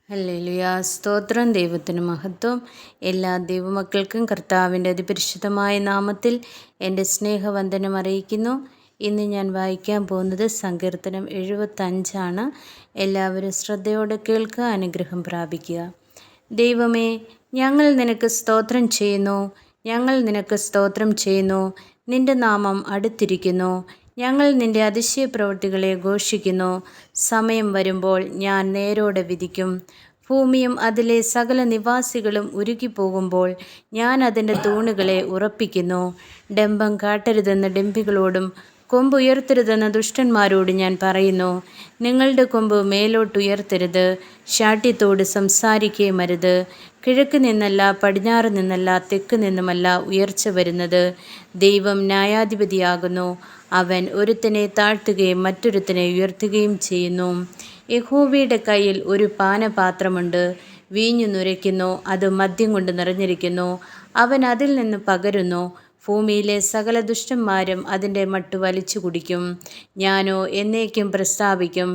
Hallelujah. സ്തോത്രം. ദൈവത്തിന് മഹത്വം. എല്ലാ ദൈവമക്കൾക്കും കർത്താവിൻ്റെ അതിപരിശുദ്ധമായ നാമത്തിൽ എൻ്റെ സ്നേഹവന്ദനം അറിയിക്കുന്നു. ഇന്ന് ഞാൻ വായിക്കാൻ പോകുന്നത് സങ്കീർത്തനം 75 എല്ലാവരും ശ്രദ്ധയോടെ കേൾക്കുക, അനുഗ്രഹം പ്രാപിക്കുക. ദൈവമേ, ഞങ്ങൾ നിനക്ക് സ്തോത്രം ചെയ്യുന്നു, ഞങ്ങൾ നിനക്ക് സ്തോത്രം ചെയ്യുന്നു. നിൻ്റെ നാമം അടുത്തിരിക്കുന്നു. ഞങ്ങൾ നിൻ്റെ അതിശയ പ്രവൃത്തികളെ ഘോഷിക്കുന്നു. സമയം വരുമ്പോൾ ഞാൻ നേരോടെ വിധിക്കും. ഭൂമിയും അതിലെ സകല നിവാസികളും ഉരുകിപ്പോകുമ്പോൾ ഞാൻ അതിൻ്റെ തൂണുകളെ ഉറപ്പിക്കുന്നു. ഡംഭം കാട്ടരുതെന്ന് ഡംഭികളോടും കൊമ്പുയർത്തരുതെന്ന ദുഷ്ടന്മാരോട് ഞാൻ പറയുന്നു. നിങ്ങളുടെ കൊമ്പ് മേലോട്ടുയർത്തരുത്, ശാഠ്യത്തോട് സംസാരിക്കുകയും അരുത്. കിഴക്ക് നിന്നല്ല, പടിഞ്ഞാറ് നിന്നല്ല, തെക്ക് നിന്നുമല്ല ഉയർച്ച വരുന്നത്. ദൈവം ന്യായാധിപതിയാകുന്നു. അവൻ ഒരുത്തനെ താഴ്ത്തുകയും മറ്റൊരുത്തനെ ഉയർത്തുകയും ചെയ്യുന്നു. യഹോവയുടെ കയ്യിൽ ഒരു പാനപാത്രമുണ്ട്, വീഞ്ഞു നുരയ്ക്കുന്നു, അത് മദ്യം കൊണ്ട് നിറഞ്ഞിരിക്കുന്നു. അവൻ അതിൽ നിന്ന് പകരുന്നു. ഭൂമിയിലെ സകല ദുഷ്ടന്മാരും അതിൻ്റെ മട്ടു വലിച്ചു കുടിക്കും. ഞാനോ എന്നേക്കും പ്രസ്താവിക്കും,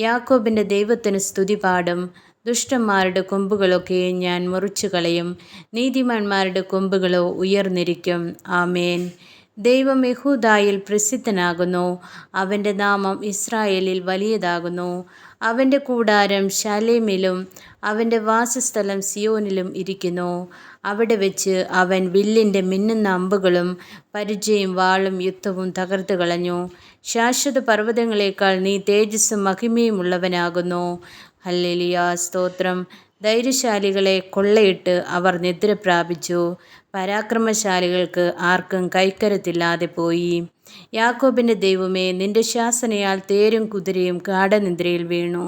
യാക്കോബിൻ്റെ ദൈവത്തിന് സ്തുതി പാടും. ദുഷ്ടന്മാരുടെ കൊമ്പുകളൊക്കെ ഞാൻ മുറിച്ചു കളയും, നീതിമാന്മാരുടെ കൊമ്പുകളോ ഉയർന്നിരിക്കും. ആമേൻ. ദൈവം യഹൂദായിൽ പ്രസിദ്ധനാകുന്നു, അവൻ്റെ നാമം ഇസ്രായേലിൽ വലിയതാകുന്നു. അവൻ്റെ കൂടാരം ശാലേമിലും അവൻ്റെ വാസസ്ഥലം സിയോനിലും ഇരിക്കുന്നു. അവിടെ വെച്ച് അവൻ വില്ലിൻ്റെ മിന്നുന്ന അമ്പുകളും പരിചയും വാളും യുദ്ധവും തകർത്ത് കളഞ്ഞു. ശാശ്വത പർവ്വതങ്ങളെക്കാൾ നീ തേജസ്സും മഹിമയും ഉള്ളവനാകുന്നു. ഹല്ലേലൂയ. സ്തോത്രം. ധൈര്യശാലികളെ കൊള്ളയിട്ട് അവർ നിദ്ര പ്രാപിച്ചു, പരാക്രമശാലികൾക്ക് ആർക്കും കൈക്കരുത്തില്ലാതെ പോയി. യാക്കോബിൻ്റെ ദൈവമേ, നിന്റെ ശാസനയാൽ തേരും കുതിരയും ഗാഢനിദ്രയിൽ വീണു.